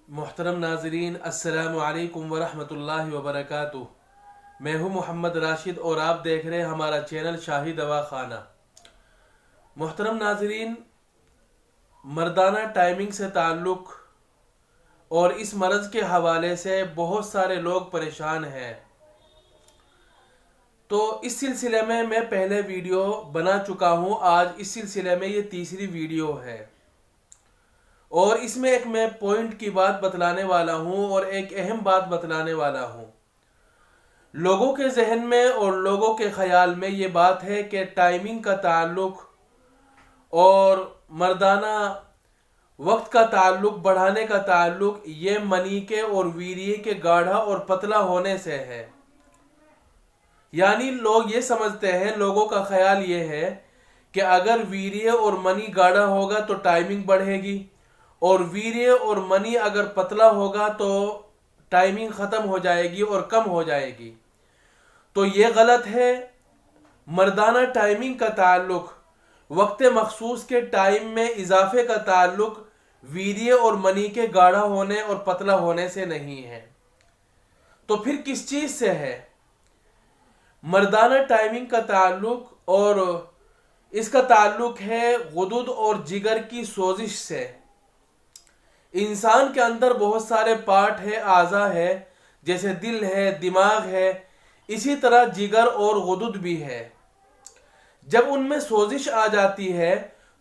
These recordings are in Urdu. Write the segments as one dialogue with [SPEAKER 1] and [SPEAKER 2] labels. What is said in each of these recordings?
[SPEAKER 1] محترم ناظرین، السلام علیکم ورحمۃ اللہ وبرکاتہ۔ میں ہوں محمد راشد اور آپ دیکھ رہے ہیں ہمارا چینل شاہی دوا خانہ۔ محترم ناظرین، مردانہ ٹائمنگ سے تعلق اور اس مرض کے حوالے سے بہت سارے لوگ پریشان ہیں، تو اس سلسلے میں پہلے ویڈیو بنا چکا ہوں۔ آج اس سلسلے میں یہ تیسری ویڈیو ہے اور اس میں ایک میں پوائنٹ کی بات بتلانے والا ہوں اور ایک اہم بات بتلانے والا ہوں۔ لوگوں کے ذہن میں اور لوگوں کے خیال میں یہ بات ہے کہ ٹائمنگ کا تعلق اور مردانہ وقت کا تعلق، بڑھانے کا تعلق یہ منی کے اور ویریے کے گاڑھا اور پتلا ہونے سے ہے۔ یعنی لوگ یہ سمجھتے ہیں، لوگوں کا خیال یہ ہے کہ اگر ویریے اور منی گاڑھا ہوگا تو ٹائمنگ بڑھے گی، اور ویریے اور منی اگر پتلا ہوگا تو ٹائمنگ ختم ہو جائے گی اور کم ہو جائے گی۔ تو یہ غلط ہے۔ مردانہ ٹائمنگ کا تعلق، وقت مخصوص کے ٹائم میں اضافے کا تعلق ویریے اور منی کے گاڑھا ہونے اور پتلا ہونے سے نہیں ہے، تو پھر کس چیز سے ہے؟ مردانہ ٹائمنگ کا تعلق اور اس کا تعلق ہے غدود اور جگر کی سوزش سے۔ انسان کے اندر بہت سارے پارٹ ہے، اعضاء ہے، جیسے دل ہے، دماغ ہے، اسی طرح جگر اور غدود بھی ہے۔ جب ان میں سوزش آ جاتی ہے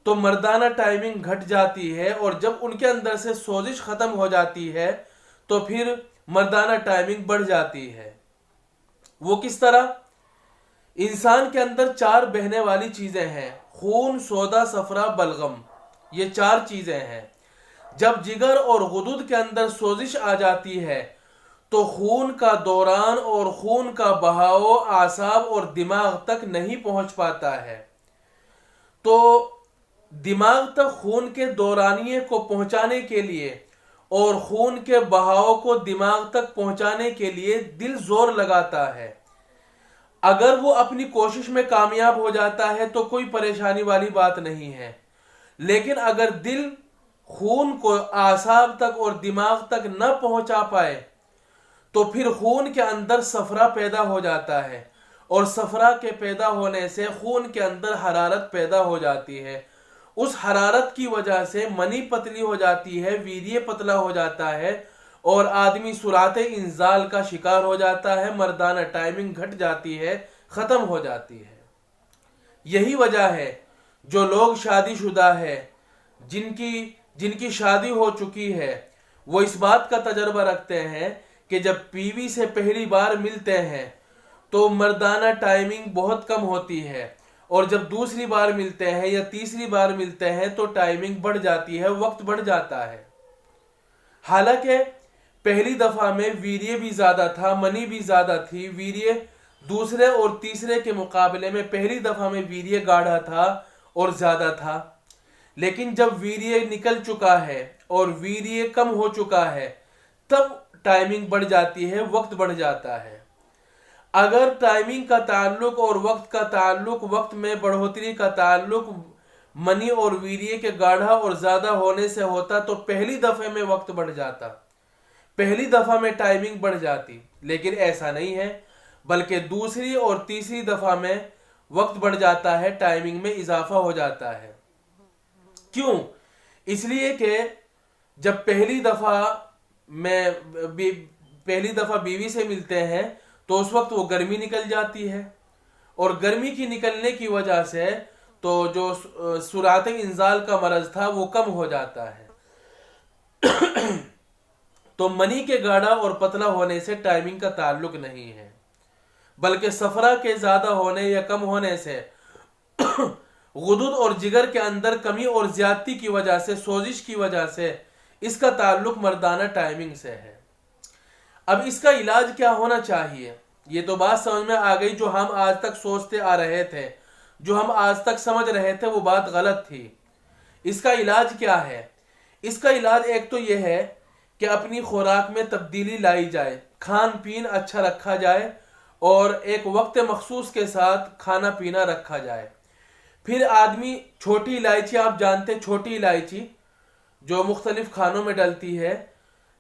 [SPEAKER 1] تو مردانہ ٹائمنگ گھٹ جاتی ہے، اور جب ان کے اندر سے سوزش ختم ہو جاتی ہے تو پھر مردانہ ٹائمنگ بڑھ جاتی ہے۔ وہ کس طرح؟ انسان کے اندر 4 بہنے والی چیزیں ہیں: خون، سودا، صفرا، بلغم۔ یہ 4 چیزیں ہیں۔ جب جگر اور غدود کے اندر سوزش آ جاتی ہے تو خون کا دوران اور خون کا بہاؤ اعصاب اور دماغ تک نہیں پہنچ پاتا ہے۔ تو دماغ تک خون کے دورانیے کو پہنچانے کے لیے اور خون کے بہاؤ کو دماغ تک پہنچانے کے لیے دل زور لگاتا ہے۔ اگر وہ اپنی کوشش میں کامیاب ہو جاتا ہے تو کوئی پریشانی والی بات نہیں ہے، لیکن اگر دل خون کو اعصاب تک اور دماغ تک نہ پہنچا پائے تو پھر خون کے اندر صفرا پیدا ہو جاتا ہے، اور صفرا کے پیدا ہونے سے خون کے اندر حرارت پیدا ہو جاتی ہے۔ اس حرارت کی وجہ سے منی پتلی ہو جاتی ہے، ویریے پتلا ہو جاتا ہے، اور آدمی سرعت انزال کا شکار ہو جاتا ہے، مردانہ ٹائمنگ گھٹ جاتی ہے، ختم ہو جاتی ہے۔ یہی وجہ ہے جو لوگ شادی شدہ ہے، جن کی شادی ہو چکی ہے، وہ اس بات کا تجربہ رکھتے ہیں کہ جب بیوی سے پہلی بار ملتے ہیں تو مردانہ ٹائمنگ بہت کم ہوتی ہے، اور جب دوسری بار ملتے ہیں یا تیسری بار ملتے ہیں تو ٹائمنگ بڑھ جاتی ہے، وقت بڑھ جاتا ہے۔ حالانکہ پہلی دفعہ میں ویریے بھی زیادہ تھا، منی بھی زیادہ تھی۔ ویریے دوسرے اور تیسرے کے مقابلے میں پہلی دفعہ میں ویریے گاڑھا تھا اور زیادہ تھا، لیکن جب ویریے نکل چکا ہے اور ویریے کم ہو چکا ہے تب ٹائمنگ بڑھ جاتی ہے، وقت بڑھ جاتا ہے۔ اگر ٹائمنگ کا تعلق اور وقت کا تعلق، وقت میں بڑھوتری کا تعلق منی اور ویریے کے گاڑھا اور زیادہ ہونے سے ہوتا تو پہلی دفعہ میں وقت بڑھ جاتا، پہلی دفعہ میں ٹائمنگ بڑھ جاتی، لیکن ایسا نہیں ہے، بلکہ دوسری اور تیسری دفعہ میں وقت بڑھ جاتا ہے، ٹائمنگ میں اضافہ ہو جاتا ہے۔ کیوں؟ اس لیے کہ جب پہلی دفعہ بیوی سے ملتے ہیں تو اس وقت وہ گرمی نکل جاتی ہے، اور گرمی کی نکلنے کی وجہ سے تو جو سرعت انزال کا مرض تھا وہ کم ہو جاتا ہے۔ تو منی کے گاڑھا اور پتلا ہونے سے ٹائمنگ کا تعلق نہیں ہے، بلکہ صفرا کے زیادہ ہونے یا کم ہونے سے، غدود اور جگر کے اندر کمی اور زیادتی کی وجہ سے، سوزش کی وجہ سے اس کا تعلق مردانہ ٹائمنگ سے ہے۔ اب اس کا علاج کیا ہونا چاہیے؟ یہ تو بات سمجھ میں آ گئی، جو ہم آج تک سوچتے آ رہے تھے، جو ہم آج تک سمجھ رہے تھے، وہ بات غلط تھی۔ اس کا علاج کیا ہے؟ اس کا علاج ایک تو یہ ہے کہ اپنی خوراک میں تبدیلی لائی جائے، کھان پین اچھا رکھا جائے، اور ایک وقت مخصوص کے ساتھ کھانا پینا رکھا جائے۔ پھر آدمی چھوٹی الائچی، آپ جانتے چھوٹی الائچی جو مختلف کھانوں میں ڈلتی ہے،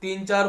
[SPEAKER 1] 3-4